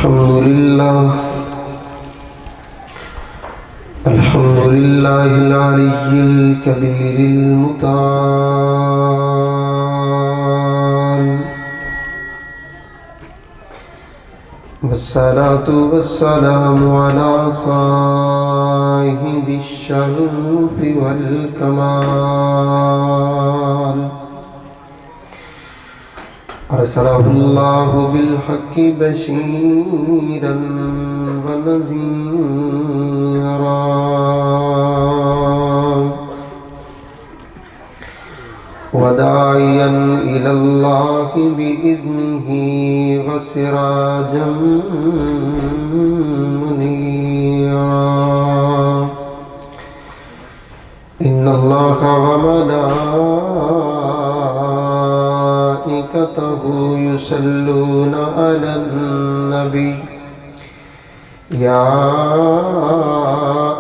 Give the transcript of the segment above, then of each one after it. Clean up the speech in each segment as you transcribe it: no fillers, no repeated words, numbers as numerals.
الحمد لله العلي الكبير المتعال، والصلاة والسلام على صاحب الشرف والكمال، أرسله الله بالحق بشيرا ونذيرا، وداعيا إلى الله بإذنه وسراجا منيرا. إن الله وملائكته يصلون على النبي، يا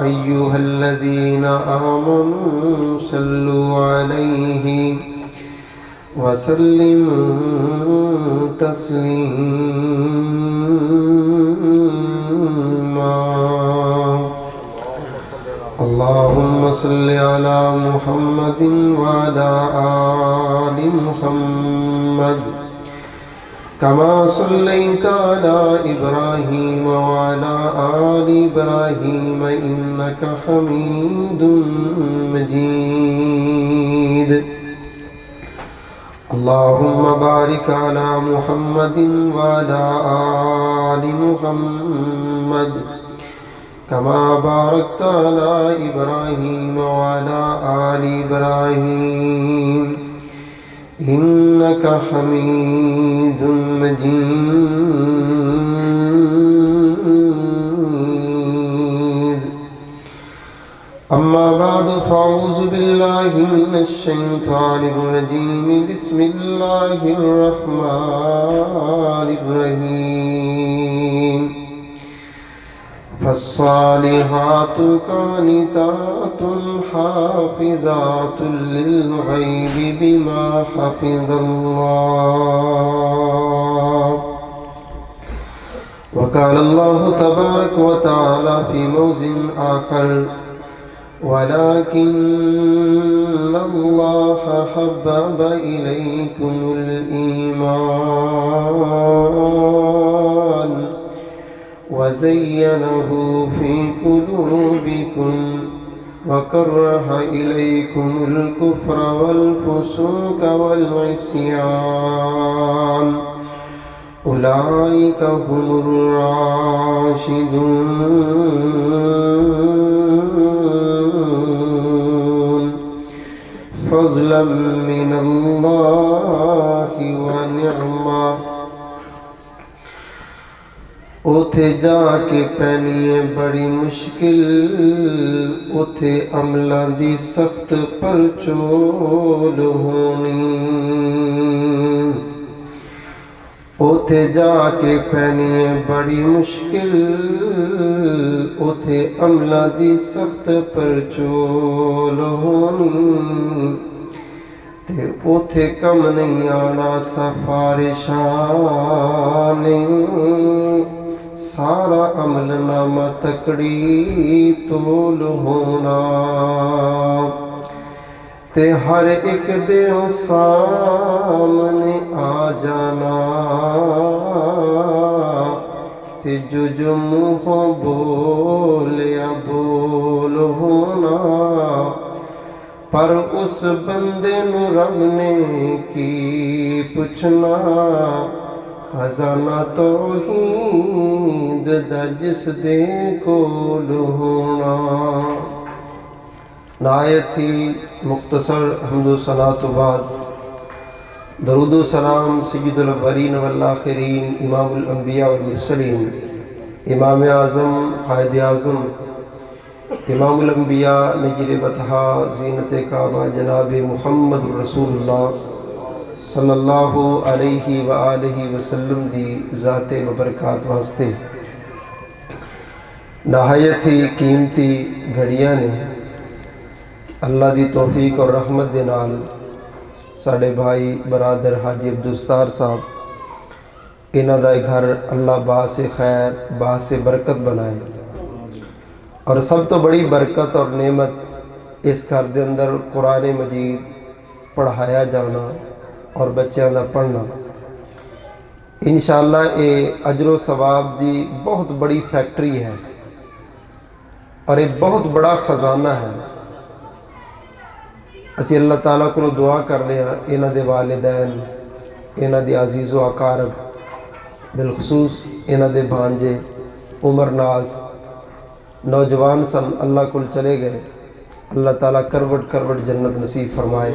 أيها الذين آمنوا صلوا عليه وسلموا تسليما. اللهم صل على محمد وعلى آل محمد كما صليت على إبراهيم وعلى آل إبراهيم إنك حميد مجيد. اللهم بارك على محمد وعلى آل محمد كما باركت على إبراهيم وعلى آل إبراهيم إنك حميد مجيد. أما بعد، فأعوذ بالله من الشيطان الرجيم. بسم الله الرحمن الرحيم. فالصالحات قانتات حافظات للغيب بما حفظ الله. وقال الله تبارك وتعالى في موضع آخر: ولكن الله حبب إليكم الإيمان وزينه في قلوبكم وكره إليكم الكفر والفسوق والعصيان أولئك هم الراشدون فضلا من الله ونعمة. اوتھے جا کے پینی ہے بڑی مشکل، اوتھے عملاں دی سخت پرچول ہونی. اوتھے جا کے پینی ہے بڑی مشکل، اوتھے عملاں دی سخت پرچول ہونی. تے اوتھے کم نہیں آنا سفارشاں نے، سارا عمل نامہ تکڑی تول ہونا. تے ہر ایک دیو سامنے آ جانا، تے جو منہوں بولیا بول ہونا. پر اس بندے نو رب نے کی پوچھنا، خزانہ توحید دا جس دے کول ہونا. نہایت ہی مختصر حمد و ثنا تو بعد درود و سلام سید الاولین والآخرین، امام الانبیاء والمرسلین، امام اعظم، قائد اعظم، امام الانبیاء، نجل بطحا، زینت کعبہ، جناب محمد رسول اللہ صلی اللہ علیہ وآلہ وسلم دی ذات مبرکات واسطے نہایت ہی قیمتی گھڑیاں نے اللہ دی توفیق اور رحمت دے نال ساڑے بھائی برادر حاجی عبدالستار صاحب انہاں دا گھر اللہ باعث خیر باعث برکت بنائے، اور سب تو بڑی برکت اور نعمت اس گھر دے اندر قرآن مجید پڑھایا جانا اور بچیاں دا پڑھنا، انشاءاللہ یہ اجر و ثواب دی بہت بڑی فیکٹری ہے اور یہ بہت بڑا خزانہ ہے۔ اسی اللہ تعالیٰ کو دعا کرنے ہیں انہاں دے والدین، انہاں دی عزیز و اقارب، بالخصوص انہاں دے بھانجے عمر ناز نوجوان سن، اللہ کو چلے گئے، اللہ تعالیٰ کروٹ کروٹ جنت نصیب فرمائے۔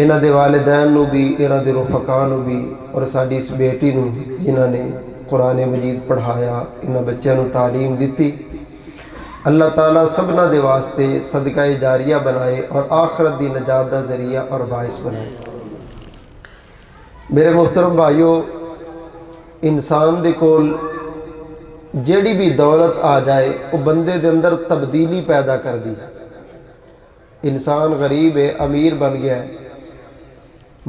انہاں دے والدین نو بھی، انہاں دے رفقاء نو بھی، اور ساڈی اس بیٹی نو جنہاں نے قرآن مجید پڑھایا، انہاں بچیاں نو تعلیم دیتی، اللہ تعالیٰ سبنا دے واسطے صدقہ جاریہ بنائے اور آخرت دی نجات دا ذریعہ اور باعث بنائے۔ میرے محترم بھائیو، انسان دے کول جیڑی بھی دولت آ جائے وہ بندے دے اندر تبدیلی پیدا کر دی۔ انسان غریب ہے، امیر بن گیا ہے،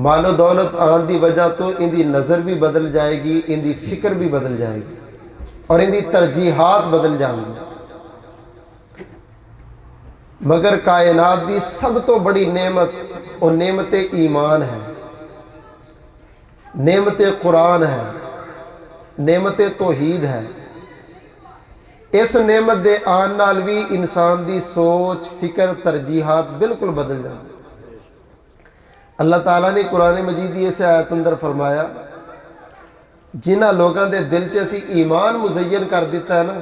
مال و دولت آن دی وجہ تو ان دی نظر بھی بدل جائے گی، ان دی فکر بھی بدل جائے گی، اور ان دی ترجیحات بدل جائیں گی۔ مگر کائنات دی سب تو بڑی نعمت وہ نعمت ایمان ہے، نعمت قرآن ہے، نعمت توحید ہے۔ اس نعمت دے آن نال بھی انسان دی سوچ فکر ترجیحات بالکل بدل جاتی۔ اللہ تعالیٰ نے قرآن مجید دی اس آیت اندر فرمایا، جنہ لوگاں دے دل چ اسی ایمان مزین کر دیتا ہے نا،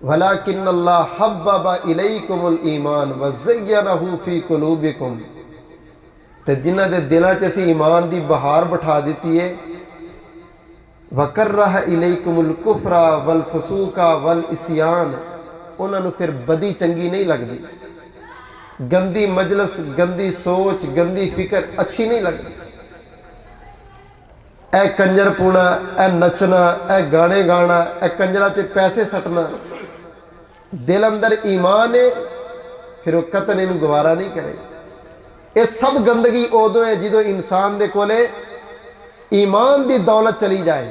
وَلَكِنَّ اللَّهَ حَبَّبَ إِلَيْكُمُ الْإِيمَانَ وَزَيَّنَهُ فِي قُلُوبِكُمْ، تے جنہ دے دلاں چ اسی ایمان دی بہار بٹھا دیتی ہے، وَكَرَّهَ إِلَيْكُمُ الْكُفْرَ وَالْفُسُوقَ وَالْعِصْيَانَ، انہاں نو پھر بدی چنگی نہیں لگدی، گندی مجلس، گندی سوچ، گندی فکر اچھی نہیں لگتی۔ اے کنجر پونا، اے نچنا، اے گانے گانا، اے کنجرہ تے پیسے سٹنا، دل اندر ایمان ہے پھر وہ قطن انہوں گوارا نہیں کرے۔ یہ سب گندگی ادو ہے جدو انسان دے کولے ایمان دی دولت چلی جائے۔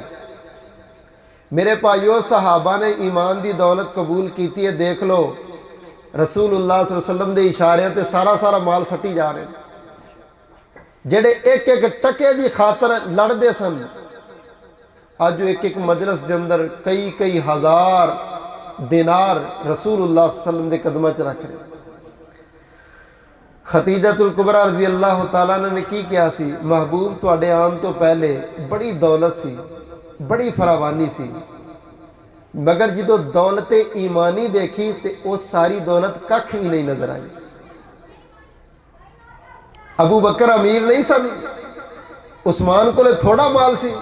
میرے پائیو، صحابہ نے ایمان دی دولت قبول کیتی ہے، دیکھ لو رسول اللہ صلی اللہ علیہ وسلم دے اشارے تے سارا مال سٹی جا رہے ہیں، جڑے ایک ایک ٹکے دی خاطر لڑ دے سن، آج جو ایک ایک مجلس دے اندر کئی ہزار دینار رسول اللہ صلی اللہ علیہ وسلم دے قدمہ چ رکھ رہے۔ خدیجہ الکبریٰ رضی اللہ تعالیٰ نے کی کیا سی، محبوب تواڈے آن تو پہلے بڑی دولت سی، بڑی فراوانی سی، مگر جدو دولت ایمانی دیکھی تے وہ ساری دولت ککھ بھی نہیں نظر آئی۔ ابو بکر امیر نہیں سن، عثمان کو لے تھوڑا مال سی۔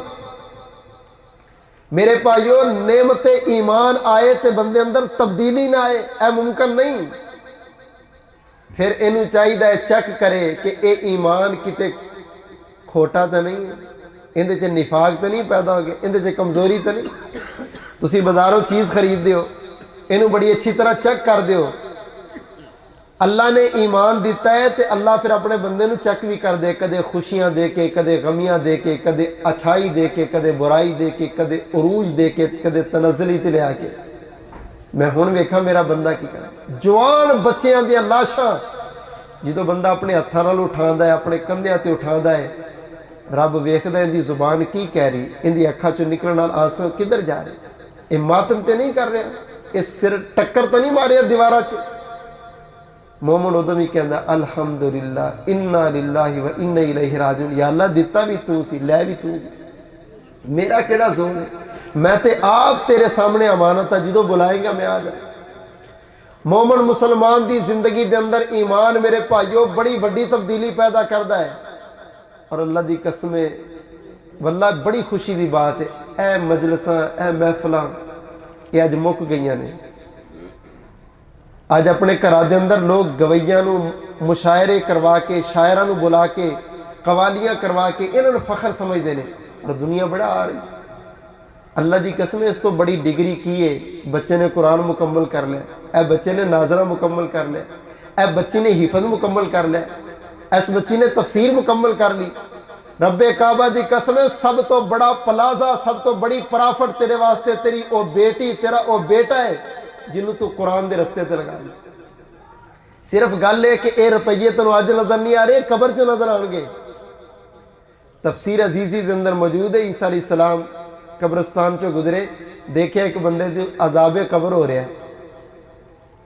میرے پائیو، نعمت ایمان آئے تے بندے اندر تبدیلی نہ آئے، اے ممکن نہیں۔ پھر انہوں چاہیے چیک کرے کہ اے ایمان کتے کھوٹا تو نہیں ہے، اندے چ نفاق تو نہیں پیدا ہو گیا، اندے چ کمزوری تو نہیں۔ تسی بازاروں چیز خرید دیو، انہوں بڑی اچھی طرح چیک کر دیو۔ اللہ نے ایمان دیتا ہے تے اللہ پھر اپنے بندے نو چیک بھی کر دے، کدے خوشیاں دے کے، کدے غمیاں دے کے، کدے اچھائی دے کے، کدے برائی دے کے، کدے عروج دے کے، کدے تنزلی تے لے آ کے۔ میں ہن ویکھاں میرا بندہ کی کرے، جوان بچیاں دی لاشاں جدو بندہ اپنے ہتھاں نال اٹھاندا ہے، اپنے کندھیاں تے اٹھاندا ہے، رب ویکھدا ہے ان دی زبان کی کہہ رہی، ان دی اکھاں چوں نکلن نال آنسو کدھر جا رہے، یہ ماتم تے نہیں کر رہا، یہ سر ٹکر تے نہیں ماریا دیواراں چ۔ مومن ادم ہی کہندا الحمدللہ انا للہ و انا الیہ راجعون، یا اللہ دیتا بھی تو سی، لے بھی تو، میرا کیڑا زور ہے، میں تے آپ تیرے سامنے امانت ہے، جدو بلائیں گا میں آ جائیں۔ مومن مسلمان دی زندگی دے اندر ایمان میرے بھائیو بڑی بڑی تبدیلی پیدا کردا ہے، اور اللہ دی قسمیں واللہ بڑی خوشی دی بات ہے، اے مجلساں، اے محفلاں یہ اج مک گئیاں نے۔ آج اپنے گھراں دے اندر لوگ گویاں نو مشاعرے کروا کے، شاعراں نو بلا کے، قوالیاں کروا کے انہاں نو فخر سمجھدے نے، اور دنیا بڑا آ رہی۔ اللہ دی قسم اس تو بڑی ڈگری کی ہے، بچے نے قرآن مکمل کر لیا، اے بچے نے ناظرہ مکمل کر لیا، اے بچے نے حفظ مکمل کر لیا، اس بچی نے تفسیر مکمل کر لی، رب کعبہ دی قسم ہے، سب تو بڑا پلازا، سب تو بڑی پرافٹ تیرے واسطے تیری او بیٹی، تیرا او بیٹا ہے جنہوں تو قرآن دے رستے تے لگا دی۔ صرف گل ہے کہ اے روپیے تنوں اج نظر نہیں آ رہے، قبر چ نظر آن گے۔ تفسیر عزیزی دے اندر موجود ہے، عیسیٰ علیہ السلام قبرستان پہ گزرے، دیکھے ایک بندے دی عذاب قبر ہو رہا ہے،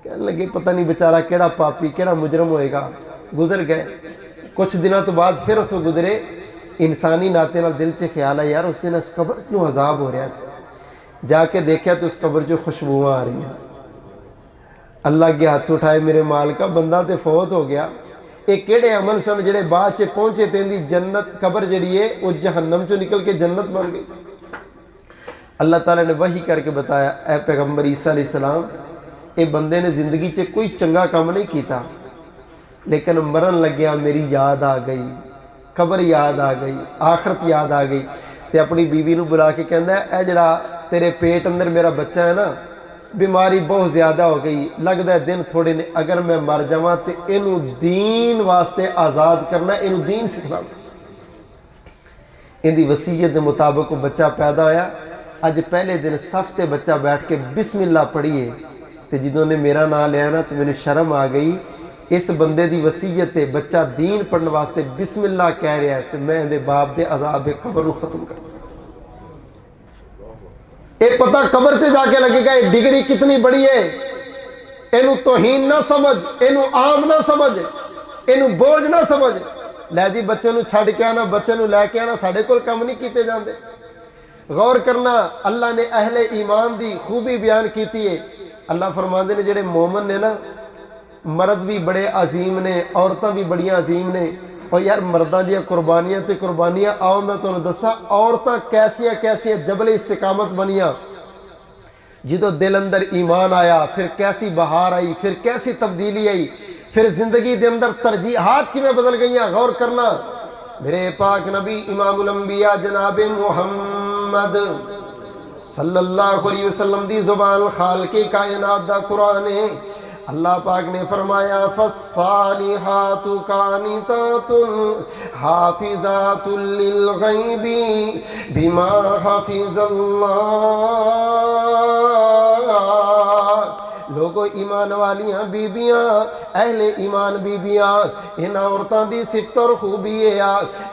کہنے لگے پتہ نہیں بیچارہ کیڑا پاپی کیڑا مجرم ہوئے گا، گزر گئے۔ کچھ دنوں تو بعد پھر اتوں گزرے، انسانی ناطے نال دل چ خیال ہے یار اس دن اس قبر کیوں عذاب ہو رہا ہے، جا کے دیکھا تو اس قبر چ خوشبوئیں آ رہی ہیں۔ اللہ کے ہاتھ اٹھائے میرے مال کا بندہ تے فوت ہو گیا، ایک کیڑے عمل سن جڑے بعد چ پہنچے تیندی جنت قبر جڑی ہے وہ جہنم چوں نکل کے جنت بن گئی۔ اللہ تعالیٰ نے وحی کر کے بتایا، اے پیغمبر عیسیٰ علیہ السلام، اے بندے نے زندگی چ کوئی چنگا کام نہیں کیتا، لیکن مرن لگیا میری یاد آ گئی، قبر یاد آ گئی، آخرت یاد آ گئی، تے اپنی بیوی نو بلا کے کہندا ہے اے جڑا تیرے پیٹ اندر میرا بچہ ہے نا، بیماری بہت زیادہ ہو گئی، لگدا ہے دن تھوڑے نے، اگر میں مر جاواں تے اینو دین واسطے آزاد کرنا، اینو دین سکھانا۔ ان دی وصیت دے مطابق وہ بچہ پیدا ہویا۔ اج پہلے دن صف تے بچہ بیٹھ کے بسم اللہ پڑھیے تے جدوں نے میرا نام لیا نا تو مینوں شرم آ گئی، اس بندے دی وصیت تے بچہ دین پڑھنے واسطے بسم اللہ کہہ رہا ہے تے میں دے باپ دے عذاب قبر کو ختم کر۔ اے پتہ قبر سے جا کے لگے گا یہ ڈگری کتنی بڑی ہے، اینو توہین نہ سمجھ، اینو عام نہ سمجھ، اینو بوجھ نہ سمجھ۔ لے جی بچے نو چھڑ کے آنا، بچے نو لے کے آنا، ساڑھے کول کم نہیں کیتے جاندے۔ غور کرنا، اللہ نے اہل ایمان دی خوبی بیان کیتی ہے۔ اللہ فرماندے نے جڑے مومن نے نا، مرد بھی بڑے عظیم نے، عورتاں بھی بڑیاں عظیم نے۔ اور یار مرداں دیا قربانیاں تے قربانیاں، آؤ میں تمہیں دسا عورتاں کیسیاں کیسیاں جبل استقامت بنیاں، جدو دل اندر ایمان آیا، پھر کیسی بہار آئی، پھر کیسی تبدیلی آئی، پھر زندگی دے اندر ترجیحات کی میں بدل گئیاں۔ غور کرنا، میرے پاک نبی امام الانبیاء جناب محمد صلی اللہ علیہ وسلم دی زبان خالق کائنات دا قرآن ہے۔ اللہ پاک نے فرمایا فالصالحات قانتات حافظات للغیب بما حفظ اللہ۔ لوگو ایمان والیاں بیبیاں، اہل ایمان بیبیاں، ان عورتاں دی صفت اور خوبی ہے۔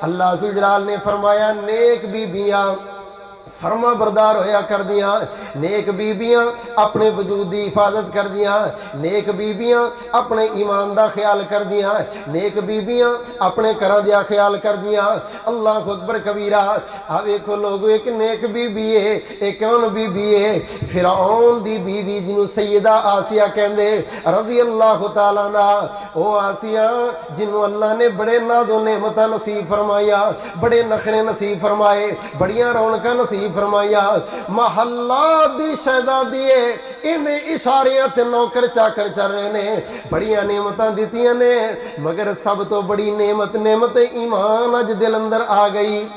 اللہ ذوالجلال نے فرمایا نیک بیبیاں فرما بردار ہویا کر دیاں، نیک بیبیاں اپنے وجود دی حفاظت کر دیاں، نیک بیبیاں اپنے ایمان دا خیال کر دیاں، نیک بیبیاں اپنے گھراں دا خیال کر دیاں۔ اللہ اکبر کبیرہ۔ آ ویکھو لوگو ایک نیک بیبی ہے، ایک کون بیبی ہے؟ فرعون دی بیوی جنوں سیدہ آسیہ کہندے رضی اللہ تعالیٰ عنہ۔ او آسیہ جنوں اللہ نے بڑے ناز و نعمتاں نصیب فرمایا، بڑے نخرے نصیب فرمائے، بڑیاں رونقاں نصیب فرمایا، محلہ دی شہزادی ہے، انہیں اشاریاں تے نوکر چاکر چل رہے نے، بڑیاں نعمتاں دیتیاں نے، مگر سب تو بڑی نعمت ایمان اج دل اندر آ گئی۔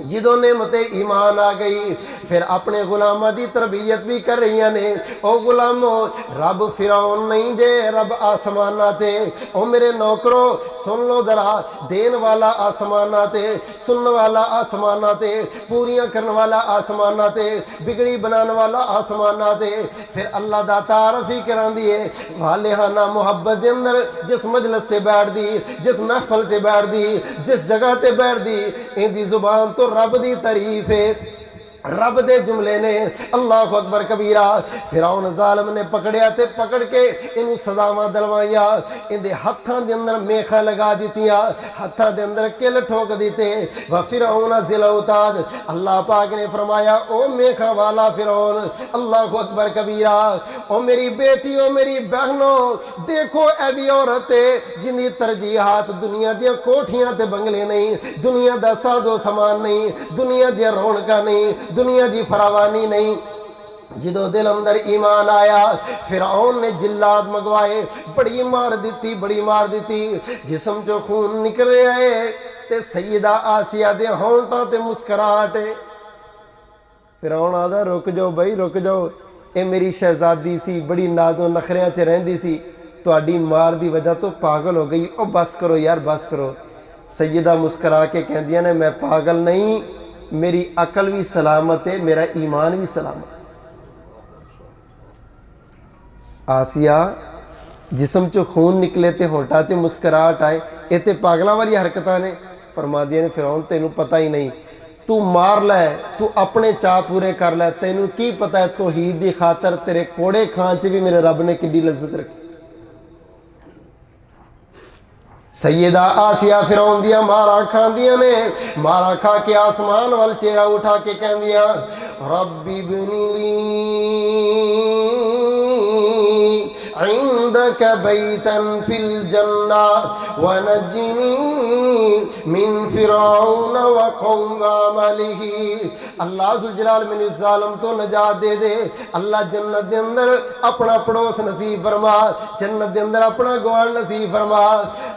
جدوں نعمت ایمان آ گئی پھر اپنے غلامہ دی تربیت بھی کر رہی نے۔ او غلامو، رب فرعون نہیں جے، رب آسمانہ تے۔ او میرے نوکرو سن لو ذرا، دین والا آسمانہ تے، سنن والا آسمانہ تے، پوریاں کرن والا آسمانہ تے، بگڑی بنان والا آسمانہ تے۔ پھر اللہ دا تعارف ہی کران دیے والہانہ محبت دے اندر جس مجلس سے بیٹھ دی، جس محفل سے بیٹھ دی، جس جگہ تے بیٹھ دی، ان دی زبان تو رب دی تعریف ہے، رب دے جملے نے۔ اللہ اکبر کبیرہ۔ فرعون ظالم نے پکڑیا تے پکڑ کے انہوں سزاواں دلوائیاں، ان دے ہتھاں دے اندر میخاں لگا دیتیاں، ہتھاں دے اندر کل ٹھوک دیتے۔ وفرعون ذی الاوتاد، اللہ پاک نے فرمایا او میخاں والا فرعون، اللہ اکبر کبیرہ۔ او میری بیٹیوں، میری بہنوں، دیکھو اے بھی عورت ہے جن دی ترجیحات دنیا دیاں کوٹھیاں تے بنگلے نہیں، دنیا دا ساز و سامان نہیں، دنیا دی رونقاں نہیں، دنیا دی فراوانی نہیں۔ جدو دل اندر ایمان آیا فرعون نے جلاد مگوائے، بڑی مار دیتی، بڑی مار دیتی، جسم چو خون نکل رہا ہے تے سیدہ آسیہ دے ہونٹاں تے مسکراہٹ ہے۔ فرعون آدھا رک جاؤ بھائی رک جاؤ، اے میری شہزادی سی، بڑی ناز و نخریاں چ رہندی سی، تہاڈی مار دی وجہ تو پاگل ہو گئی، او بس کرو یار بس کرو۔ سیدہ مسکرا کے کہندیاں نے میں پاگل نہیں، میری عقل بھی سلامت ہے، میرا ایمان بھی سلامت ہے۔ آسیہ جسم چو خون نکلے تے ہونٹا تے مسکراہٹ آئے، یہ تے پاگلاں والی حرکتاں نے۔ فرما دیا نے فرعون تینوں پتہ ہی نہیں، تو مار لے، تو اپنے چاہ پورے کر لے، تینوں کی پتہ ہے توحید دی خاطر تیرے کوڑے کھان چ بھی میرے رب نے کڈی لذت رکھی۔ سیدہ آسیہ فرعون دیا مارا کھاندیاں نے، مارا کھا کے آسمان وال چہرہ اٹھا کے کہندیاں ربی ابنی لی عندك بیتا فی الجنہ ونجنی من فرعون وقوم عملہ۔ اللہ ذوالجلال من ظالم تو نجات دے دے، اللہ جنت دے اندر اپنا پڑوس نصیب فرما، جنت دے اندر اپنا گوان نصیب فرما۔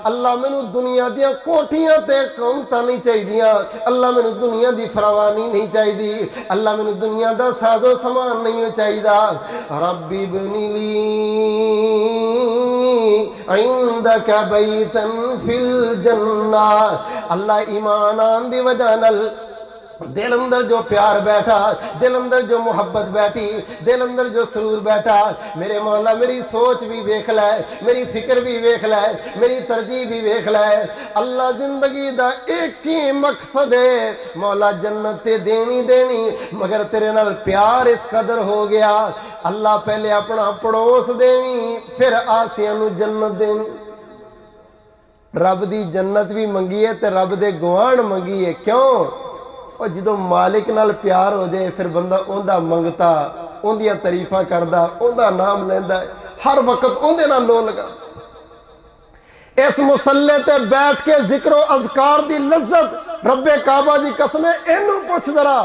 اللہ مینوں دنیا دیا کوٹھیاں تے قومتاں نہیں چاہیدیاں، اللہ مینوں دنیا دی فراوانی نہیں چاہیدی، اللہ مینوں دنیا دا ساز و سامان نہیں چاہیدا۔ ربی ابنی لی عندك بیتا فی الجنہ۔ اللہ ایمان آن دی وجہ نال دل اندر جو پیار بیٹھا، دل اندر جو محبت بیٹھی، دل اندر جو سرور بیٹھا، میرے مولا میری سوچ بھی ویکھ لے، میری فکر بھی ویکھ لے، میری ترجیح بھی ویکھ لے۔ اللہ زندگی دا ایک ہی مقصد ہے مولا جنت تے دینی دینی، مگر تیرے نال پیار اس قدر ہو گیا اللہ پہلے اپنا پڑوس دیویں پھر آسیاں نو جنت دیویں۔ رب دی جنت بھی منگی ہے تے رب دے گوان منگی ہے، کیوں؟ اور جدو مالک نال پیار ہو جائے پھر بندہ اوندا منگتا، اوندیاں تعریفاں کردا، اوندا نام لیندا ہے، ہر وقت اوندے نال لو لگا۔ اس مصلے تے بیٹھ کے ذکر و اذکار دی لذت رب کعبہ دی قسم ہے، اینو پوچھ ذرا۔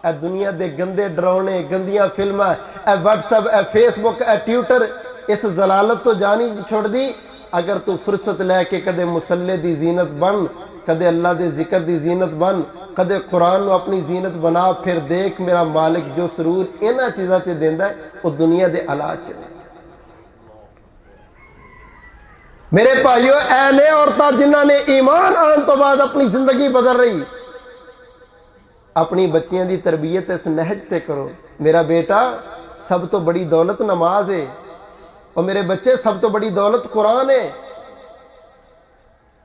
اے دنیا دے گندے ڈرونے، گندیاں فلماں، اے واٹس ایپ، اے فیس بک، اے ٹویٹر، اس ضلالت تو جانی چھوڑ دی۔ اگر تو فرصت لے کے کدے مصلے دی زینت بن، کدے اللہ دے ذکر دی زینت بن، کدے قرآن نو اپنی زینت بنا، پھر دیکھ میرا مالک جو سرور انہاں چیزاں تے دیندا ہے وہ دنیا دے علاج چ نہیں۔ میرے بھائیو اے نے عورتاں جنہاں نے ایمان آن تو بعد اپنی زندگی بدل رہی، اپنی بچیاں دی تربیت اس نہج تے کرو۔ میرا بیٹا سب تو بڑی دولت نماز ہے، اور میرے بچے سب تو بڑی دولت قرآن ہے۔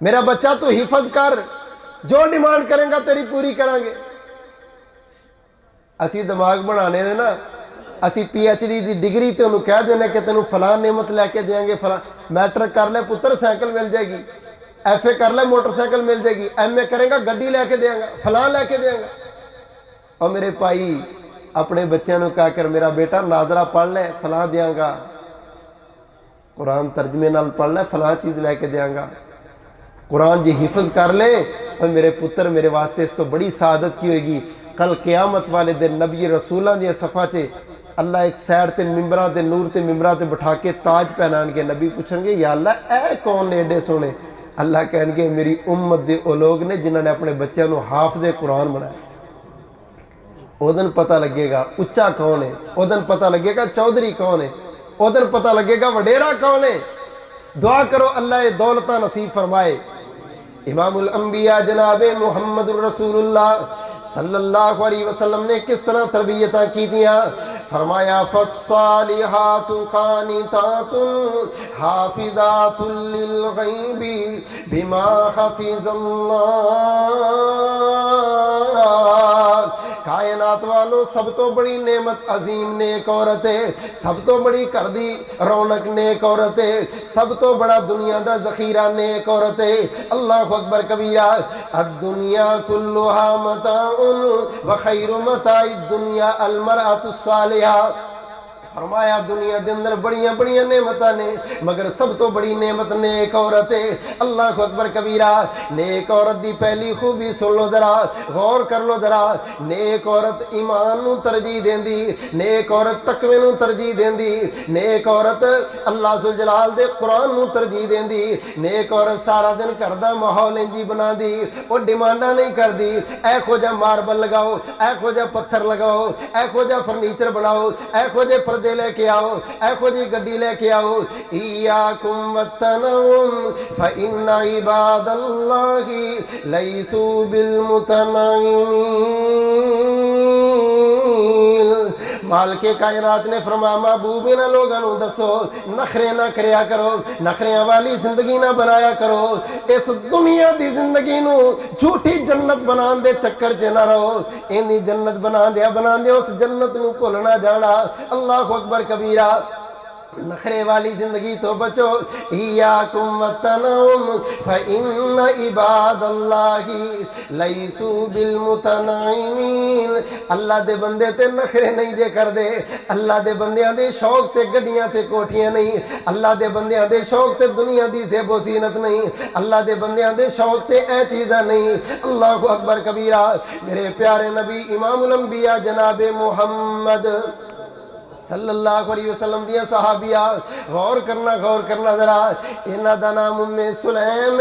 میرا بچہ تو حفظ کر، جو ڈیمانڈ کریں گا تیری پوری کریں گے۔ اسی دماغ بنانے نے نا، اسی پی ایچ ڈی دی ڈگری تے انہوں کہہ دینا کہ تینوں فلاں نعمت لے کے دیں گے، فلاں میٹرک کر لے پتر سائیکل مل جائے گی، ایف اے کر لے موٹر سائیکل مل جائے گی، ایم اے کریں گا گڈی لے کے دیں گا، فلاں لے کے دیں گا۔ اور میرے بھائی اپنے بچیاں نو کہا کر میرا بیٹا ناظرہ پڑھ لے فلاں دیاں گا، قرآن ترجمے نال پڑھ لے فلاں چیز لے کے دیاں گا، قرآن جی حفظ کر لے۔ اور میرے پتر میرے واسطے اس تو بڑی سعادت کی ہوئے گی، کل قیامت والے دن نبی رسولاں دیا صفحہ چے اللہ ایک سائڈ تے ممبراں تے نور تے ممبراں تے بٹھا کے تاج پہنان گے، نبی پوچھن گے یا اللہ اے کون نے ایڈے سونے؟ اللہ کہن گے میری امت دے او لوگ نے جنہوں نے اپنے بچوں نو حافظ قرآن بنایا۔ او دن پتہ لگے گا اچا کون ہے، او دن پتہ لگے گا چودھری کون ہے، او دن پتہ لگے گا وڈیرا کون ہے۔ دعا کرو اللہ یہ دولتہ نصیب فرمائے۔ امام الانبیاء جناب محمد الرسول اللہ صلی اللہ علیہ وسلم نے کس طرح تربیتاں کی دیا؟ فرمایا فالصالحات قانتات حافظات للغیب بما حفظ اللہ۔ کائنات والوں سب تو بڑی نعمت عظیم نیک عورت ہے، سب تو بڑی کردی رونق نیک عورت ہے، سب تو بڑا دنیا دا ذخیرہ نیک عورت ہے۔ اللہ اکبر کبیرہ۔ الدنیا کلها متاع وخیر متاع الدنیا المرأة الصالحہ۔ فرمایا دنیا دے اندر بڑیاں بڑیاں نعمتاں نے مگر سب تو بڑی نعمت نیک عورت ہے۔ اللہ اکبر کبیرہ۔ نیک عورت دی پہلی خوبی سن لو ذرا، غور کر لو ذرا۔ نیک عورت ایمان نو ترجیح دیندی، نیک عورت تقوی نو ترجیح دیندی، نیک عورت اللہ ذوالجلال دے قرآن نو ترجیح دیندی، نیک عورت سارا دن گھر دا ماحول انجی بنا دی، او ڈیمانڈاں نہیں کر دی اے خو جا ماربل لگاؤ، اے خو جا پتھر لگاؤ، اے خو جا فرنیچر بناؤ، اے خو جا پردے لے کے آؤ، ایہو جی گڈی لے کے آؤ۔ ایاکم والتنعم فإن عباد اللہ لیسوا بالمتنعمین۔ مالک کائنات نے فرمایا محبوب نہ لوگوں دسو نخرے نہ کریا کرو، نخریاں والی زندگی نہ بنایا کرو، اس دنیا دی زندگی نو جھوٹی جنت بنان دے چکر چ نہ رہو، اینی جنت بنا دیا اس جنت نو بھولنا جانا۔ اللہ اکبر کبیرہ، نخرے والی زندگی تو بچو۔ ایاکم والتنعم فإن عباد اللہ لیسوا بالمتنعمین۔ اللہ دے بندے تے نخرے نہیں دے کر دے، اللہ دے بندیاں دے شوق تے گڈیاں تے کوٹھیاں نہیں، اللہ دے بندیاں دے شوق تے دنیا دی زیب و زینت نہیں، اللہ دے بندیاں دے شوق تے اے چیزاں نہیں۔ اللہ اکبر کبیرہ۔ میرے پیارے نبی امام الانبیاء جناب محمد صلی اللہ علیہ وسلم دیا صحابیہ، غور کرنا ذرا، انہاں دا نام ام سلیم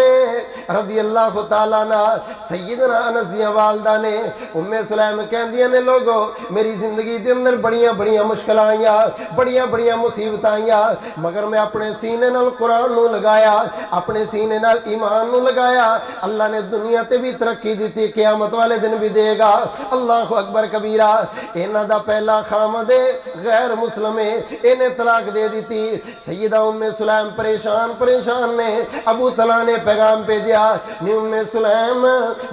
رضی اللہ تعالیٰ عنہ، سیدنا انس دیا والدہ نے۔ ام سلیم کہندیاں نے لوگو میری زندگی دے اندر بڑیاں مشکل آئیاں، بڑیاں مصیبت آئیاں، مگر میں اپنے سینے نال قرآن نو لگایا، اپنے سینے نال ایمان نو لگایا، اللہ نے دنیا تے بھی ترقی دیتی، قیامت والے دن بھی دے گا۔ اللہ اکبر کبیرہ۔ انہاں دا پہلا خامد غیر مسلمے انہیں طلاق دے دیتی۔ سیدہ ام سلیم پریشان نے ابو طلحہ نے پیغام بھیجا، نی ام سلیم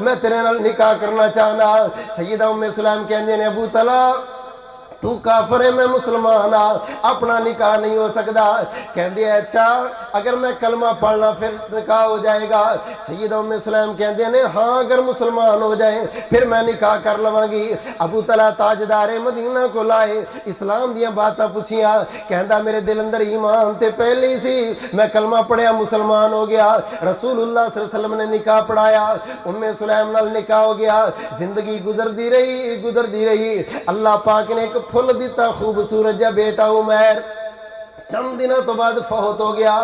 میں تیرے نال نکاح کرنا چاہنا۔ سیدہ ام سلیم کہندے نے ابو طلحہ تو کافر ہے میں مسلمان ہاں، اپنا نکاح نہیں ہو سکتا۔ کہندے اچھا اگر میں کلمہ پڑھنا پھر نکاح ہو جائے گا؟ سیدہ ام سلیم کہندے نے ہاں اگر مسلمان ہو جائیں پھر میں نکاح کر لواں گی۔ ابو طلحہ تاجدار مدینہ کو لائے، اسلام دیاں باتاں پوچھیاں، کہندا میرے دل اندر ایمان تے پہلے ہی سی، میں کلمہ پڑھیا مسلمان ہو گیا۔ رسول اللہ صلی اللہ علیہ وسلم نے نکاح پڑھایا، ام سلیم نال نکاح ہو گیا۔ زندگی گزردی رہی، اللہ پاک نے ایک پھل دیتا خوبصورت جا بیٹا عمیر، چند دنوں تو بعد فوت ہو گیا۔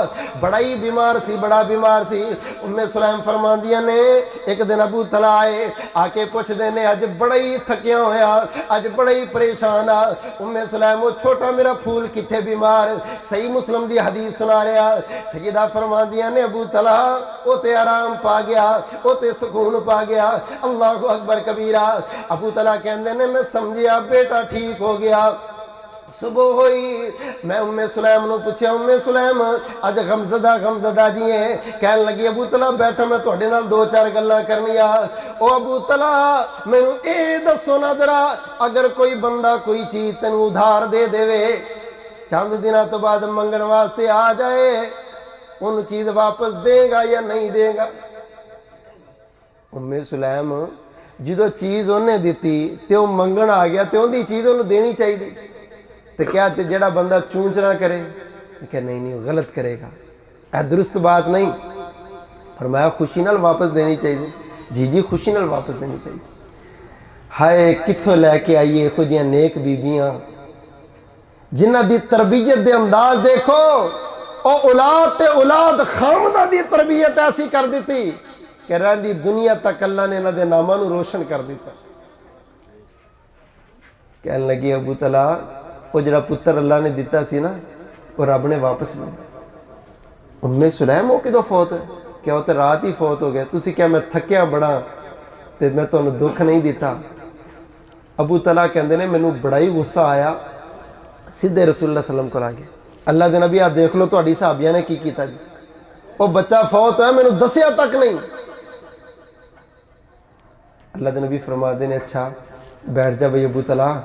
بڑا بیمار سی۔ ام سلیم فرماندیاں نے ایک دن ابو طلحہ آئے، آ کے پوچھ دینے اج بڑا ہی تھکیا ہویا، اج بڑا ہی پریشان آ۔ ام سلیم وہ چھوٹا میرا پھول کتھے بیمار؟ صحیح مسلم دی حدیث سنا رہا۔ سیدہ فرماندیاں نے ابو طلحہ او تے آرام پا گیا، او تے سکون پا گیا۔ اللہ اکبر کبیرہ۔ ابو طلحہ کہندے نے میں سمجھیا بیٹا ٹھیک ہو گیا۔ صبح ہوئی، میں ام سلیم نو پوچھیا ام سلیم اج غمزدہ جی ہیں؟ کہنے لگی ابو طلحہ بیٹھا میں تواڈے نال دو چار گلاں کرنیاں۔ او ابو طلحہ مینوں اے دسو نا ذرا، اگر کوئی بندہ کوئی چیز تینوں ادھار دے دے، چند دنوں تو بعد منگن واسطے آ جائے، ان چیز واپس دے گا یا نہیں دے گا؟ ام سلیم جدو چیز انہیں دیتی تے وہ منگن آ گیا تے ان دی چیز انہوں دینی چاہیے، تو کیا تے جڑا بندہ چونچ نہ کرے کہ نہیں غلط کرے گا، اے درست بات نہیں۔ فرمایا خوشی نال واپس دینی چاہیے۔ جی خوشی نال واپس دینی چاہیے۔ ہائے کتھوں لے کے آئیے خود یہ نیک بیبیاں جنہ دی تربیت دے انداز دیکھو، او اولاد تے اولاد خامدہ دی تربیت ایسی کر دیتی کہ رہندی دنیا تک اللہ نے انہاں دے ناماں نو روشن کر دیتا۔ کہنے لگی ابو طلحہ وہ جڑا پتر اللہ نے دیتا سی نا وہ رب نے واپس لیا۔ ام سلیم وہ کدو فوت ہے؟ کیا وہ تو رات ہی فوت ہو گیا؟ تسی کیا میں تھکیا بڑا تے میں تو دکھ نہیں دیتا؟ ابو طلحہ کہندے نے مینوں بڑا ہی غصہ آیا، سیدھے رسول اللہ صلی اللہ علیہ وسلم کو آگے اللہ دے نبی آپ دیکھ لو تہاڈی صحابیاں نے کی کیتا جی، وہ بچہ فوت ہے مینوں دسیا تک نہیں۔ اللہ دے نبی فرما دے نے اچھا بیٹھ جا بھئی ابو طلحہ۔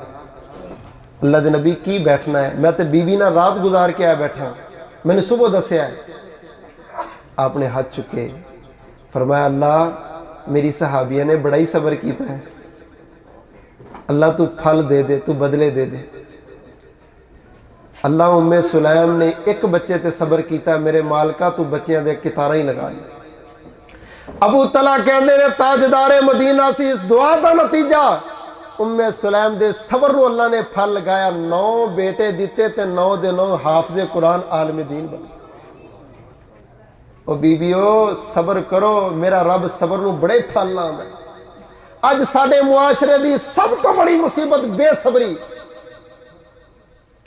اللہ دے نبی کی بیٹھنا ہے؟ میں تے بیوی نہ رات گزار کے آیا بیٹھا، میں نے صبح دسیا ہے۔ آپ نے ہاتھ چکے فرمایا اللہ میری صحابیہ نے بڑا ہی صبر کیتا ہے، اللہ تو پھل دے دے، تو بدلے دے دے۔ اللہ ام سلیم نے ایک بچے تے صبر کیتا ہے، میرے مالکہ تو بچیاں دے کتارہ ہی لگا لی۔ ابو طلحہ کہنے نے تاجدار مدینہ سی، اس دعا دا نتیجہ ام سلیم دے صبر نو اللہ نے پھل لگایا، 9 بیٹے دیتے تے 9 دے 9 حافظ قرآن عالم دین بنے۔ او بیبیو صبر کرو، میرا رب صبر نو بڑے پھل لانا ہے۔ اج ساڈے معاشرے دی سب تو بڑی مصیبت بے صبری،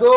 2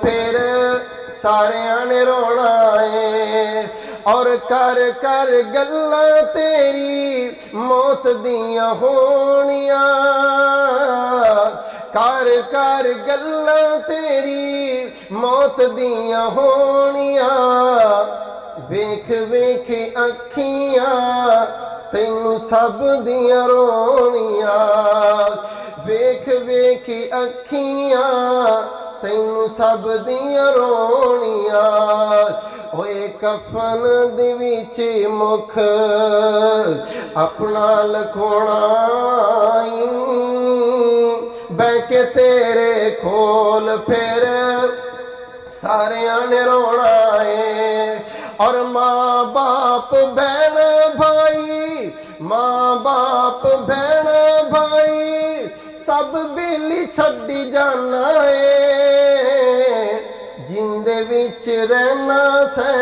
پھر ساریاں نے رونا ہے اور کر کر گلاں تیری موت دیاں ہونیاں کر کر گلاں تیری موت دیاں ہونیاں ویکھ ویکھ اکھیاں تینوں سب دیاں رونیاں ویکھ ویکھ اکھیاں تینوں سب دیاں رونیاں اوے کفن دے وچ مکھ اپنا لکھونا بہ کے تیرے کھول پھر ساریاں نے رونا ہے اور ماں باپ بہن بھائی ماں باپ بہن بھائی سب بیلی چھڈی جانا ہے جندے وچ رہنا سے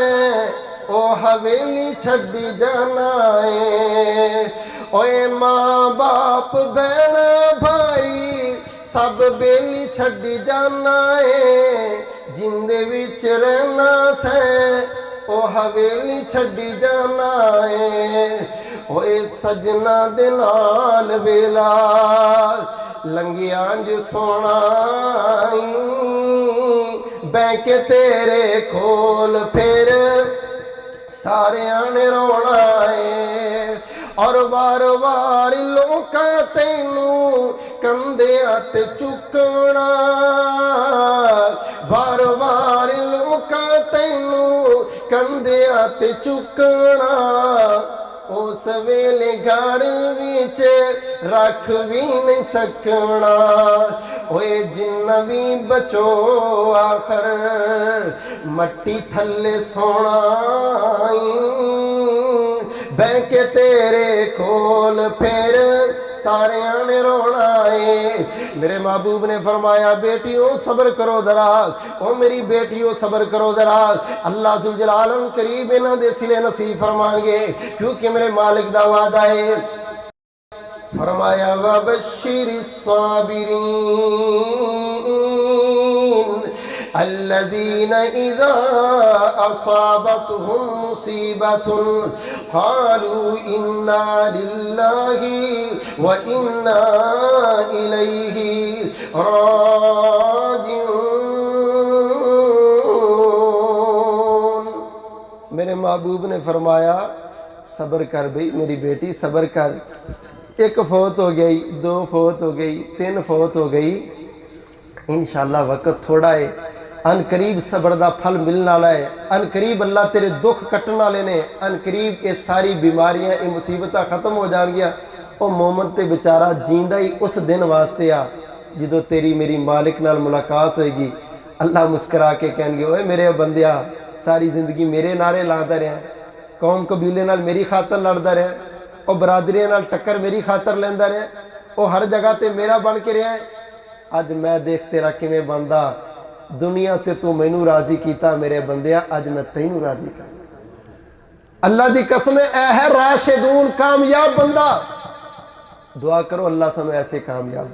او حویلی چھڈی جانا ہے اوے ماں باپ بہن بھائی سب بیلی چھڈی جانا ہے جندے وچ رہنا سے او حویلی چھڈی جانا ہے اوے سجنا دے نال ویلا لنگیاں جو سونا بہ کے تیرے کھول پھر ساریاں نے رونا ہے اور وار وار لوکاں تینوں کندھیاں تے چکنا وار وار لوکاں تینوں کندھیاں تے چکنا اس ویلے گھر وچ رکھ بھی نہیں سکنا اوے جن بھی بچو آخر مٹی تھلے سونا بہ کے تیرے کھول پھر ساریاں نے رونا ہے میرے محبوب نے فرمایا بیٹیوں صبر کرو ذرا او میری بیٹیوں صبر کرو ذرا اللہ ذوالجلال قریب انہاں دے صلے نصیب فرمان گے کیونکہ میرے مالک دا وعدہ ہے فرمایا وبشر الصابرین الذين إذا أصابتهم مصيبة قالوا إنا لله وإنا إليه راجعون میرے محبوب نے فرمایا صبر کر بھئی میری بیٹی صبر کر ایک فوت ہو گئی دو فوت ہو گئی تین فوت ہو گئی انشاءاللہ وقت تھوڑا ہے ان قریب صبر دا پھل ملنا والا ہے ان قریب اللہ تیرے دکھ کٹنا لینے ان قریب یہ ساری بیماریاں یہ مصیبتاں ختم ہو جان گیا او مومن تے بیچارہ جیندہ ہی اس دن واسطے آ جدو تیری میری مالک نال ملاقات ہوئے گی اللہ مسکرا کے کہیں گے اوے میرے بندیا ساری زندگی میرے نعرے لاتا رہے ہیں قوم قبیلے نال میری خاطر لڑتا رہے او برادری نال ٹکر میری خاطر لیندہ رہے او ہر جگہ تے میرا بن کے رہے ہیں اج میں دیکھ تیرا کیویں بندہ دنیا تے تو مینوں راضی کیتا میرے بندیا اج میں تینوں راضی کر اللہ دی قسم اے ہے راشدون کامیاب بندہ دعا کرو اللہ سے میں ایسے کامیاب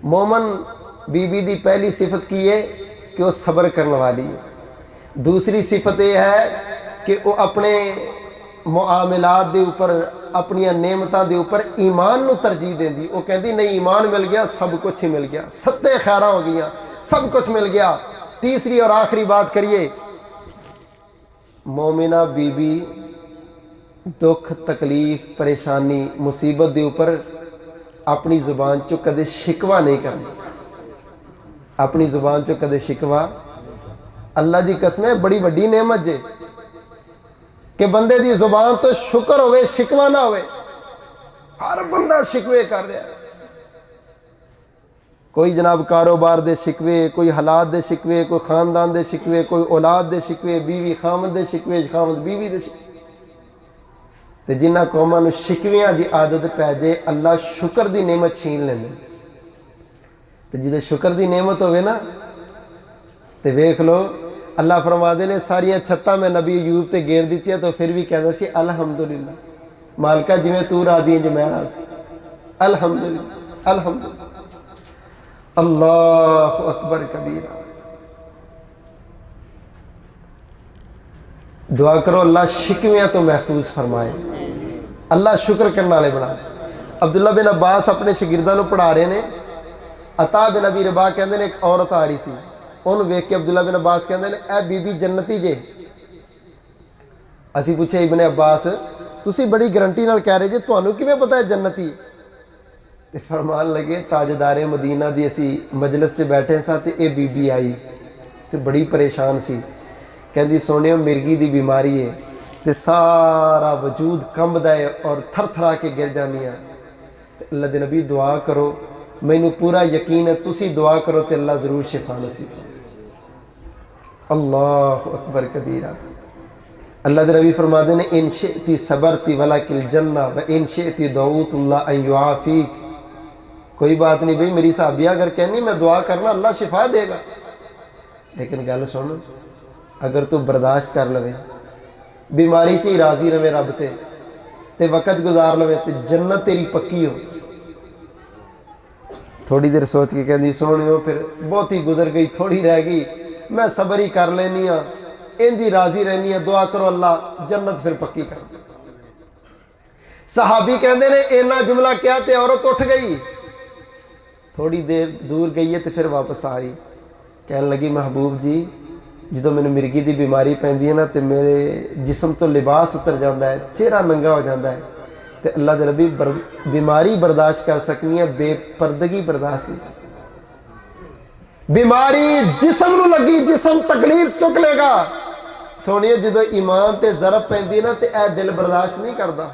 مومن بی بی دی پہلی صفت کی ہے کہ وہ صبر کرنے والی ہے دوسری صفت یہ ہے کہ وہ اپنے معاملات دے اوپر اپنی نعمتاں دے اوپر ایمان نو ترجیح دیں دی وہ کہندی نہیں ایمان مل گیا سب کچھ ہی مل گیا ستے خیراں ہو گیا سب کچھ مل گیا تیسری اور آخری بات کریے مومنہ بی بی دکھ تکلیف پریشانی مصیبت دے اوپر اپنی زبان چو کدے شکوہ نہیں کرنا اپنی زبان چو کدے شکوہ اللہ دی قسم ہے بڑی وڈی نعمت جے کہ بندے دی زبان تو شکر ہوئے شکوہ نہ ہوئے ہر بندہ شکوے کر رہا ہے کوئی جناب کاروبار دے شکوے کوئی حالات دے شکوے کوئی خاندان دے شکوے کوئی اولاد دے شکوے بیوی خامد دے شکوے خامد بیوی دے شکوے تے جنہ قوماں نو شکویاں دی عادت پہ جے اللہ شکر دی نعمت چھین لیندے تے جدے شکر دی نعمت ہوئے نا تے ویکھ لو اللہ فرما دے نے ساریاں چھتاں میں نبی ایوب تے گیر دیتی ہے تو پھر بھی کہنا سی الحمدللہ مالکہ جی میں تو راضی ہیں جو میں راضی الحمدللہ الحمدللہ اللہ اکبر کبیرہ۔ دعا کرو اللہ شکویاں تو محفوظ فرمائے، اللہ شکر کرنے والے بنا دے۔ عبداللہ بن عباس اپنے شاگرداں نوں پڑھا رہے ہیں، عطا بن ابی رباح کہندے نے ایک عورت آ رہی سی، انہوں ویکھ کے عبداللہ بن عباس کہندے نے اے بی بی جنتی جے۔ اسی پوچھے ابن عباس تسی بڑی گارنٹی نال کہہ رہے جے تانوں کیویں پتہ ہے جنتی؟ تے فرمان لگے تاجدار مدینہ دی اسی مجلس سے بیٹھے سا تے اے بی بی آئی تے بڑی پریشان سی، کہندی سونے مرگی دی بیماری ہے تے سارا وجود کمبدا ہے اور تھر تھرا کے گر جانی ہے۔ اللہ دے نبی دعا کرو، مینوں پورا یقین ہے تسی دعا کرو تے اللہ ضرور شفا نصیب کرے۔ اللہ اکبر کبیرہ۔ اللہ دے نبی فرما دے نے ان شئتی صبرتی ولکل جنہ و ان شئتی دعوت اللہ ان یعافیک۔ کوئی بات نہیں بھئی میری صحابیہ اگر کہنی میں دعا کرنا اللہ شفا دے گا، لیکن گل سن اگر تو برداشت کر لوے بیماری چی راضی رہے رب تے وقت گزار لوے تے جنت تیری پکی ہو۔ تھوڑی دیر سوچ کے کہندی سونیو پھر بہتی گزر گئی تھوڑی رہ گئی، میں صبر ہی کر لینی ہاں، اندی راضی رہنی ہے، دعا کرو اللہ جنت پھر پکی کر دے۔ صحابی کہندے نے اینا جملہ کیا تے عورت اٹھ گئی، تھوڑی دیر دور گئی ہے تے پھر واپس آ رہی، کہنے لگی محبوب جی جدو میں مرگی دی بیماری پیندی ہے نا تے میرے جسم تو لباس اتر جاندہ ہے، چہرہ ننگا ہو جاندہ ہے، تے اللہ دے ربی بیماری برداشت کر سکنی ہے، بے پردگی برداشت نہیں کر سکنی۔ بیماری جسم نو لگی، جسم تکلیف چک لے گا، سونیے جدو ایمان تے ضرب پیندی نا تے اے دل برداشت نہیں کردا۔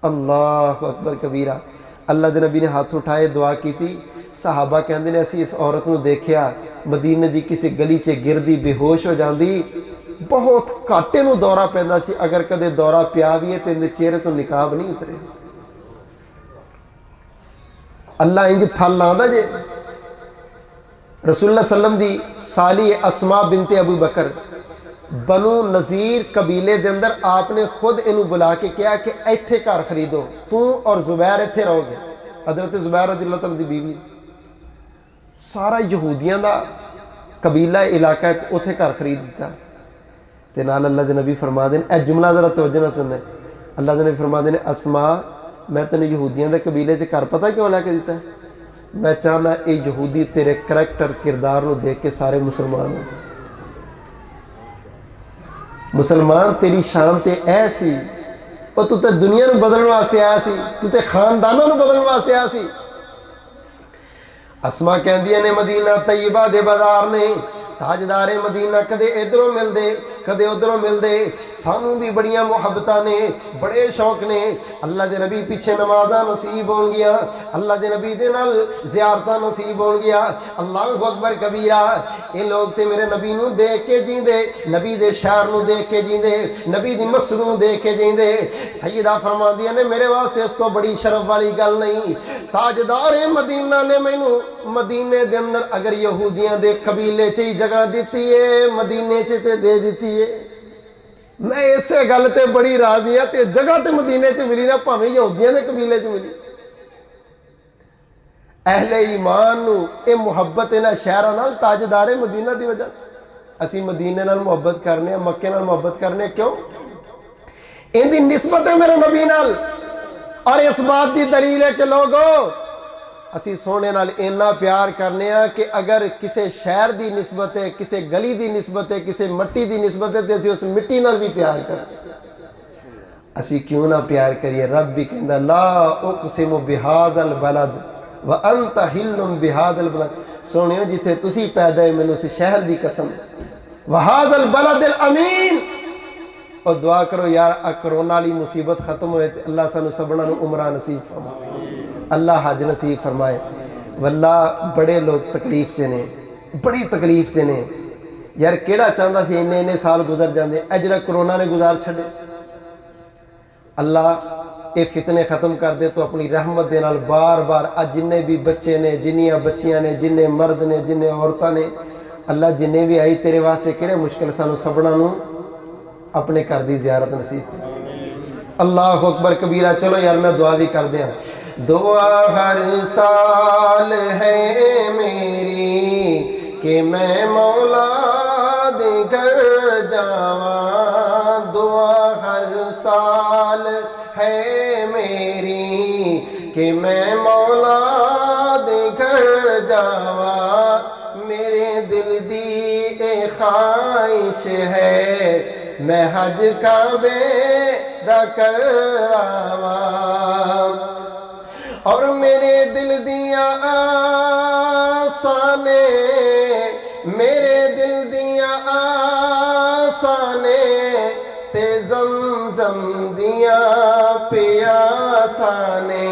اللہ اکبر کبیرہ۔ اللہ دے نبی نے ہاتھ اٹھائے دعا کی تھی، صحابہ کہندے نے اسی اس عورت نو دیکھیا مدینے دی کسی گلی چے گردی بے ہوش ہو جاندی، بہت کاٹے نو دورہ پیندا سی، اگر کدے دورہ پیا بھی ہے تے اندے چہرے تو نقاب نہیں اترے۔ اللہ انج پھل آندا جے۔ رسول اللہ صلی اللہ علیہ وسلم دی سالی اسماء بنت ابو بکر بنو نذیر قبیلے دے اندر آپ نے خود انہوں بلا کے کیا کہ ایتھے گھر خریدو، تو اور زبیر ایتھے رہو گے۔ حضرت زبیر رضی اللہ تعالیٰ دی بیوی، سارا یہودیاں دا قبیلہ علاقہ ہے اتھے گھر خرید دیتا تے نال اللہ دے نبی فرما دین اے جملہ ذرا توجہ نہ سننے، اللہ دے نبی فرما دین اسماء میں تینوں یہودیاں دے قبیلے چ گھر پتہ کیوں لے کے دیتا ہے؟ میں چاہنا اے یہودی تیرے کریکٹر کردار نو دیکھ کے سارے مسلمان ہو جائے۔ مسلمان تیری شان تے ایسی وہ تو تے دنیا نو بدلن واسطے آیا سی، تو تے خاندانوں نو بدلن واسطے آیا سی۔ اسماء کہندیاں نے مدینہ طیبہ دے بازار نے تاجدار مدینہ کدے ادھروں مل دے کدے ادھروں مل دے، سانوں بھی بڑیاں محبتاں نے بڑے شوق نے، اللہ دے نبی پیچھے نمازاں نصیب ہون گیا، اللہ دے نبی دے نال زیارتاں نصیب ہون گیا۔ اللہ اکبر کبیرہ۔ اے لوگ تے میرے نبی نو دیکھ کے جیندے، نبی دے شہر نو دیکھ کے جیندے، نبی دی مسجد نو دیکھ کے جیندے۔ سیدہ فرماندیاں نے میرے واسطے اس تو بڑی شرف والی گل نہیں، تاجدار مدینہ نے مینوں مدینے دے اندر اگر یہودیاں دے قبیلے چ جگہ دیتی ہے مدینے چ تے دے دیتی ہے، میں اسے گل تے بڑی راضی ہاں تے جگہ تے مدینے چ ملی نہ پاویں یہودیاں دے قبیلے چ ملی۔ اہل ایمان نو اے محبت انہاں شہراں نال تاجدار مدینہ دی وجہ اسی مدینے نال محبت کرنے ہیں، مکے نال محبت کرنے، کیوں؟ ان دی نسبت ہے میرے نبی نال، اور اس بات دی دلیل ہے کہ لوگو اسی سونے نال اینا پیار کرنے ہیں کہ اگر کسے شہر دی نسبت ہے، کسے گلی دی نسبت ہے، کسے مٹی دی نسبت ہے تے اسی اس مٹی نال بھی پیار کرتے ہیں۔ اسی کیوں نہ پیار کریے؟ رب بھی کہندا لا اقسم بہذا البلد وانت حل بہذا البلد، سونیو جتھے تسی پیدا ہے مینوں اس شہر دی قسم، وہذا البلد الامین، اور دعا کرو یار کرونا والی مصیبت ختم ہوئے تے اللہ سانو سبنا نو عمرہ نصیب فرمائے، اللہ حج نصیب فرمائے۔ واللہ بڑے لوگ تکلیف چ نے، بڑی تکلیف چ نے یار، کیڑا چاہتا سی انے سال گزر جاندے، اے جڑا کرونا نے گزار چھڑے۔ اللہ اے فتنے ختم کر دے تو اپنی رحمت دے نال بار بار اج جنے بھی بچے نے، جنیاں بچیاں نے، جنے مرد نے، جنے عورتاں نے، اللہ جنے بھی آئی تیرے واسطے کیڑے مشکل سانو سبنا نو اپنے گھر دی زیارت نصیب کر۔ اللہ اکبر کبیرہ۔ چلو یار میں دعا بھی کر دیا، دعا ہر سال سال ہے میری کہ میں مولا دے گھر جاواں، دعا ہر سال ہے میری کہ میں مولا دے گھر جاواں، میرے دل دی اے خواہش ہے میں حج کعبے دا کر آواں، اور میرے دل دیاں آسانے، میرے دل دیاں آسانے تے زمزم دیاں پیاسانے،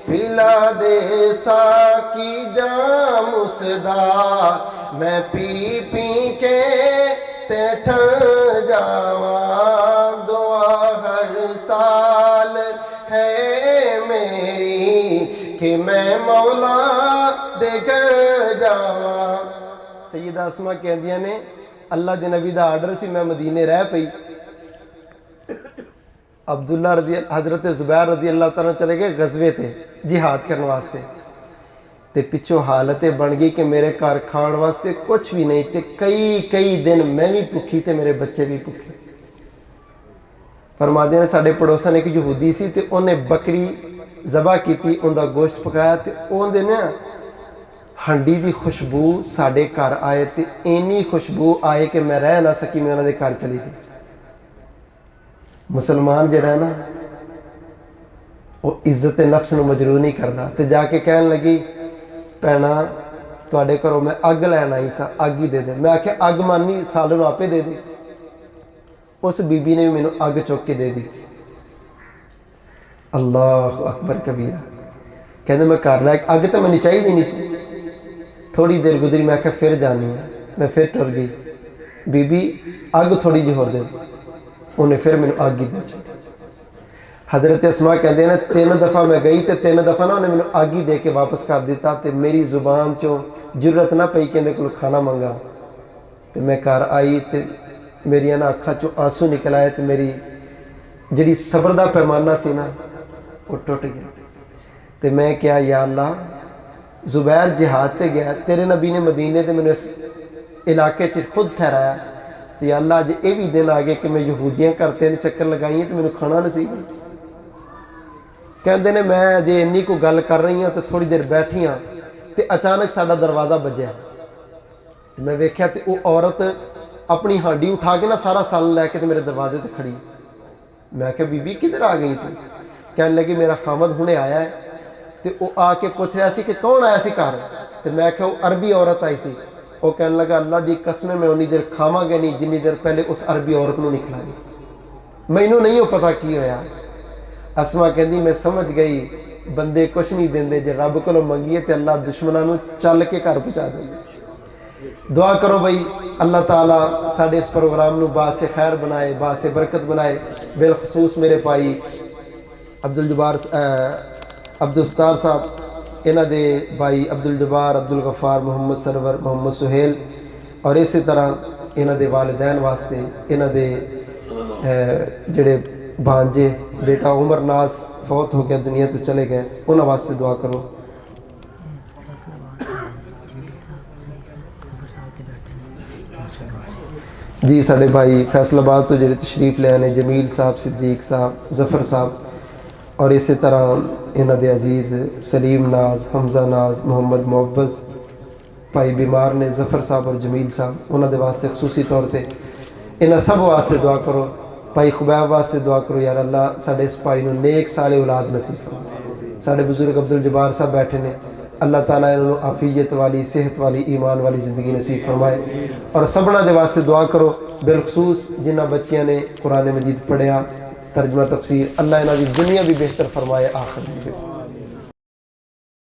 پلا دے ساکی جام اسدا میں پی پی کے تے ٹھر جاواں، دعا ہر سال ہے میری کہ میں مولا دے گھر جاواں۔ سیدہ اسما کہندیاں نے اللہ دے نبی دا آرڈر سی، میں مدینے رہ پئی، عبداللہ حضرت زبیر رضی اللہ تعالیٰ چلے گئے غزوے تے جہاد کرنے واسطے، تے پچھوں حالت بن گئی کہ میرے گھر کھان واسطے کچھ بھی نہیں، تے کئی دن میں بھی بھوکھی تے میرے بچے بھی بھوکے۔ فرماتے ہیں ساڈے پڑوسن ایک یہودی سی تے انہیں بکری ذبح کیتی، ان دا گوشت پکایا تے اون دے نا ہنڈی دی خوشبو ساڈے گھر آئے تے اینی خوشبو آئے کہ میں رہ نہ سکی، میں انہاں دے گھر چلی گئی۔ مسلمان جڑا ہے نا وہ عزت نفس نو مجروح نہیں کرتا، تے جا کے کہن لگی پینا تواڈے گھروں میں اگ لین آئی سا، اگ ہی دے دے۔ میں آکھیا اگ ماننی سالن آپے دے دی، اس بی بی نے بھی مینوں اگ چک کے دے دی۔ اللہ اکبر کبیرہ، کہندے میں کر رہا اگ تو مینوں چاہیے نہیں سی۔ تھوڑی دیر گزری، میں آکھیا پھر جانی ہے، میں پھر ٹر گئی، بی بی اگ تھوڑی جی ہور دے دی، انہیں پھر مینوں اگ ہی دے چکی۔ حضرت اسماء کہتے ہیں 3 دفعہ میں گئی تے 3 دفعہ نا انہیں مینوں اگ ہی دے کے واپس کر دیتا، تے میری زبان چوں جرت نہ پئی کہ اندے کولوں کھانا منگا، تے میں گھر آئی تے میری نا اکھاں چوں آنسو نکل آئے، تے میری جڑی صبر دا پیمانہ سی نا وہ ٹوٹ گیا۔ تے میں کیا یا اللہ زبیر جہاد تے گیا، تیرے نبی نے مدینے تے مینوں اس علاقے چ خود ٹھہرایا، تے یا اللہ اج یہ بھی دن آ گئے کہ میں یہودیاں کرتے نے چکر لگائی ہیں تے مینوں کھانا نصیب نہیں۔ کہندے نے میں جے انی کو گل کر رہی ہوں تے تھوڑی دیر بیٹھی ہاں تے اچانک ساڈا دروازہ بجیا، تے میں ویکھیا تے وہ عورت اپنی ہانڈی اٹھا کے نا سارا سالن لے کے تے میرے دروازے تے کھڑی۔ میں کہا بی بی کدھر آ گئی تو؟ کہنے لگی میرا خامد ہنے آیا ہے، تے وہ آ کے پوچھ رہا سی کہ کون آیا سی گھر؟ تے میں کہا وہ عربی عورت آئی سی۔ وہ کہنے لگا اللہ دی قسم میں انی دیر کھاواں گا نہیں جنی دیر پہلے اس عربی عورت نو نہیں کھلائی، مینوں نہیں پتا کی ہویا۔ اسما کہندی میں سمجھ گئی بندے کچھ نہیں دیندے، جے رب کولوں منگیے تے اللہ دشمناں نو چل کے گھر پہنچا دے۔ دعا کرو بھائی اللہ تعالیٰ ساڈے اس پروگرام نو باعث خیر بنائے، باعث برکت بنائے۔ بالخصوص میرے بھائی عبدالستار صاحب، انہاں دے بھائی عبدالجبار، عبدالغفار، محمد سرور، محمد سہیل، اور اسی طرح انہاں دے والدین واسطے، انہاں دے جڑے بھانجے بیٹا عمر ناز فوت ہو گیا، دنیا تو چلے گئے، انہاں واسطے دعا کرو۔ جی ساڈے بھائی فیصل آباد تو جڑے تشریف لے آنے، جمیل صاحب، صدیق صاحب، ظفر صاحب، اور اسی طرح انہاں دے عزیز سلیم ناز، حمزہ ناز، محمد معوض بھائی بیمار نے، ظفر صاحب اور جمیل صاحب، انہاں دے واسطے خصوصی طور تے انہاں سب واسطے دعا کرو۔ بھائی خبیب واسطے دعا کرو یار اللہ ساڈے اس بھائی نو نیک صالح اولاد نصیب فرمائے۔ ساڈے بزرگ عبدالجبار صاحب بیٹھے نے، اللہ تعالیٰ انہوں عافیت والی، صحت والی، ایمان والی زندگی نصیب فرمائے۔ اور سبنا دے واسطے دعا کرو، بالخصوص جنہ بچیاں نے قرآن مجید پڑھیا، ترجمہ تفسیر، اللہ انہاں دی دنیا بھی بہتر فرمائے، آخر بھی۔